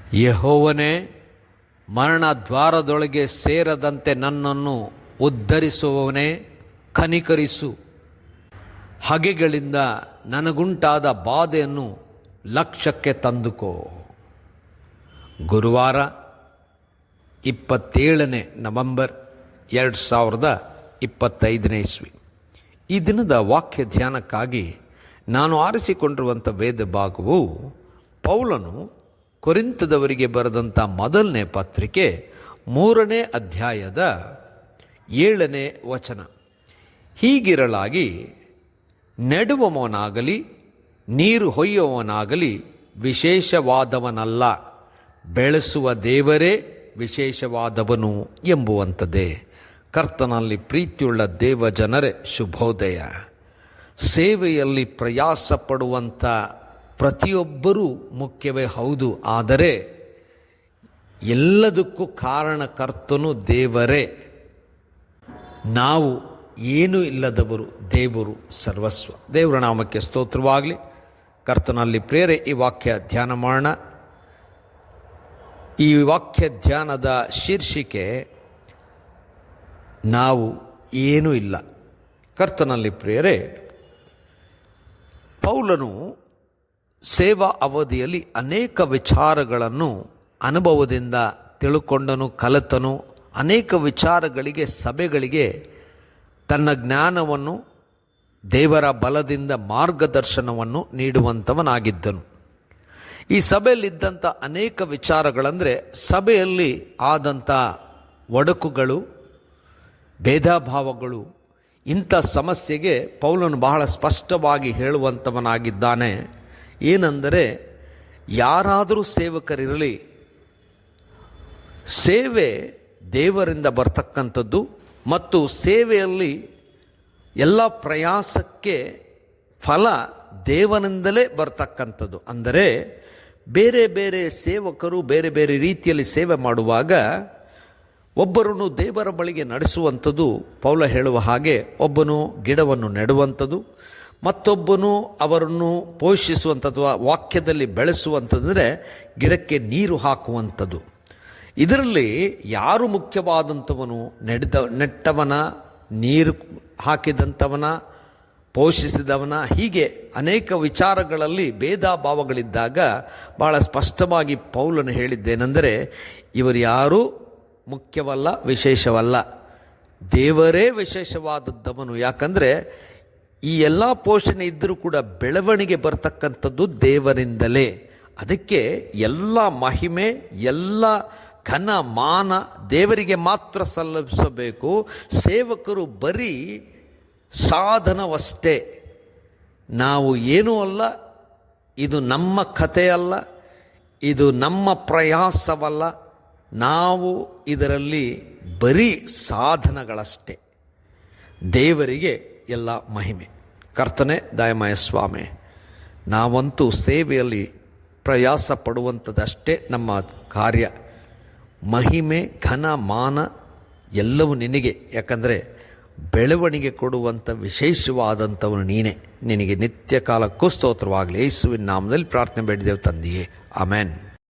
ಯೆಹೋವನೇ, ಮರಣ ದ್ವಾರದೊಳಗೆ ಸೇರದಂತೆ ನನ್ನನ್ನು ಉದ್ಧರಿಸುವವನೇ, ಕನಿಕರಿಸು. ಹಗೆಗಳಿಂದ ನನಗುಂಟಾದ ಬಾಧೆಯನ್ನು ಲಕ್ಷ್ಯಕ್ಕೆ ತಂದುಕೋ. ಗುರುವಾರ 27 ನವೆಂಬರ್ 2025 ಇಸ್ವಿ. ಈ ದಿನದ ವಾಕ್ಯ ಧ್ಯಾನಕ್ಕಾಗಿ ನಾನು ಆರಿಸಿಕೊಂಡಿರುವಂಥ ವೇದ ಭಾಗವು ಪೌಲನು ಕೊರಿಂಥದವರಿಗೆ ಬರೆದಂಥ ಮೊದಲನೇ ಪತ್ರಿಕೆ 3ನೇ ಅಧ್ಯಾಯದ 7ನೇ ವಚನ. ಹೀಗಿರಲಾಗಿ ನೆಡುವವನಾಗಲಿ ನೀರು ಹೊಯ್ಯುವವನಾಗಲಿ ವಿಶೇಷವಾದವನಲ್ಲ, ಬೆಳೆಸುವ ದೇವರೇ ವಿಶೇಷವಾದವನು ಎಂಬುವಂಥದ್ದೇ. ಕರ್ತನಲ್ಲಿ ಪ್ರೀತಿಯುಳ್ಳ ದೇವ ಜನರೇ, ಶುಭೋದಯ. ಸೇವೆಯಲ್ಲಿ ಪ್ರಯಾಸ ಪಡುವಂಥ ಪ್ರತಿಯೊಬ್ಬರೂ ಮುಖ್ಯವೇ ಹೌದು, ಆದರೆ ಎಲ್ಲದಕ್ಕೂ ಕಾರಣಕರ್ತನು ದೇವರೇ. ನಾವು ಏನೂ ಇಲ್ಲದವರು, ದೇವರು ಸರ್ವಸ್ವ. ದೇವರ ನಾಮಕ್ಕೆ ಸ್ತೋತ್ರವಾಗಲಿ. ಕರ್ತನಲ್ಲಿ ಪ್ರೇರೆ ಈ ವಾಕ್ಯ ಧ್ಯಾನ ಮಾಡೋಣ. ಈ ವಾಕ್ಯ ಧ್ಯಾನದ ಶೀರ್ಷಿಕೆ ನಾವು ಏನೂ ಇಲ್ಲ. ಕರ್ತನಲ್ಲಿ ಪ್ರೇರೆ, ಪೌಲನು ಸೇವಾ ಅವಧಿಯಲ್ಲಿ ಅನೇಕ ವಿಚಾರಗಳನ್ನು ಅನುಭವದಿಂದ ತಿಳ್ಕೊಂಡನು, ಕಲಿತನು. ಅನೇಕ ವಿಚಾರಗಳಿಗೆ, ಸಭೆಗಳಿಗೆ ತನ್ನ ಜ್ಞಾನವನ್ನು, ದೇವರ ಬಲದಿಂದ ಮಾರ್ಗದರ್ಶನವನ್ನು ನೀಡುವಂಥವನಾಗಿದ್ದನು. ಈ ಸಭೆಯಲ್ಲಿದ್ದಂಥ ಅನೇಕ ವಿಚಾರಗಳಂದರೆ ಸಭೆಯಲ್ಲಿ ಆದಂಥ ಒಡಕುಗಳು, ಭೇದಭಾವಗಳು, ಇಂಥ ಸಮಸ್ಯೆಗೆ ಪೌಲನು ಬಹಳ ಸ್ಪಷ್ಟವಾಗಿ ಹೇಳುವಂಥವನಾಗಿದ್ದಾನೆ. ಏನೆಂದರೆ, ಯಾರಾದರೂ ಸೇವಕರಿರಲಿ, ಸೇವೆ ದೇವರಿಂದ ಬರ್ತಕ್ಕಂಥದ್ದು ಮತ್ತು ಸೇವೆಯಲ್ಲಿ ಎಲ್ಲ ಪ್ರಯಾಸಕ್ಕೆ ಫಲ ದೇವನಿಂದಲೇ ಬರ್ತಕ್ಕಂಥದ್ದು. ಅಂದರೆ ಬೇರೆ ಬೇರೆ ಸೇವಕರು ಬೇರೆ ಬೇರೆ ರೀತಿಯಲ್ಲಿ ಸೇವೆ ಮಾಡುವಾಗ ಒಬ್ಬರನ್ನು ದೇವರ ಬಳಿಗೆ ನಡೆಸುವಂಥದ್ದು, ಪೌಲ ಹೇಳುವ ಹಾಗೆ ಒಬ್ಬನು ಗಿಡವನ್ನು ನೆಡುವಂಥದ್ದು, ಮತ್ತೊಬ್ಬನು ಅವರನ್ನು ಪೋಷಿಸುವಂಥದ್ದು, ವಾಕ್ಯದಲ್ಲಿ ಬೆಳೆಸುವಂಥದ್ದರೆ ಗಿಡಕ್ಕೆ ನೀರು ಹಾಕುವಂಥದ್ದು. ಇದರಲ್ಲಿ ಯಾರು ಮುಖ್ಯವಾದಂಥವನು? ನೆಟ್ಟವನ, ನೀರು ಹಾಕಿದಂಥವನ, ಪೋಷಿಸಿದವನ, ಹೀಗೆ ಅನೇಕ ವಿಚಾರಗಳಲ್ಲಿ ಭೇದ ಭಾವಗಳಿದ್ದಾಗ ಬಹಳ ಸ್ಪಷ್ಟವಾಗಿ ಪೌಲನು ಹೇಳಿದ್ದೇನೆಂದರೆ, ಇವರು ಯಾರೂ ಮುಖ್ಯವಲ್ಲ, ವಿಶೇಷವಲ್ಲ, ದೇವರೇ ವಿಶೇಷವಾದದ್ದವನು. ಯಾಕಂದರೆ ಈ ಎಲ್ಲ ಪೋಷಣೆ ಇದ್ದರೂ ಕೂಡ ಬೆಳವಣಿಗೆ ಬರ್ತಕ್ಕಂಥದ್ದು ದೇವರಿಂದಲೇ. ಅದಕ್ಕೆ ಎಲ್ಲ ಮಹಿಮೆ, ಎಲ್ಲ ಘನ ಮಾನ ದೇವರಿಗೆ ಮಾತ್ರ ಸಲ್ಲಿಸಬೇಕು. ಸೇವಕರು ಬರೀ ಸಾಧನವಷ್ಟೇ. ನಾವು ಏನೂ ಅಲ್ಲ, ಇದು ನಮ್ಮ ಕಥೆಯಲ್ಲ, ಇದು ನಮ್ಮ ಪ್ರಯಾಸವಲ್ಲ, ನಾವು ಇದರಲ್ಲಿ ಬರೀ ಸಾಧನಗಳಷ್ಟೇ. ದೇವರಿಗೆ ಎಲ್ಲ ಮಹಿಮೆ. ಕರ್ತನೆ ದಯಮಯ ಸ್ವಾಮಿ, ನಾವಂತೂ ಸೇವೆಯಲ್ಲಿ ಪ್ರಯಾಸ ಪಡುವಂಥದ್ದಷ್ಟೇ ನಮ್ಮ ಕಾರ್ಯ. ಮಹಿಮೆ, ಘನ, ಮಾನ ಎಲ್ಲವೂ ನಿನಗೆ. ಯಾಕಂದರೆ ಬೆಳವಣಿಗೆ ಕೊಡುವಂಥ ವಿಶೇಷವಾದಂಥವನು ನೀನೇ. ನಿನಗೆ ನಿತ್ಯ ಕಾಲಕ್ಕೂ ಸ್ತೋತ್ರವಾಗಲಿ. ಯೇಸುವಿನ ನಾಮದಲ್ಲಿ ಪ್ರಾರ್ಥನೆ ಬೇಡಿದೆವು ತಂದೆಯೇ, ಆಮೆನ್.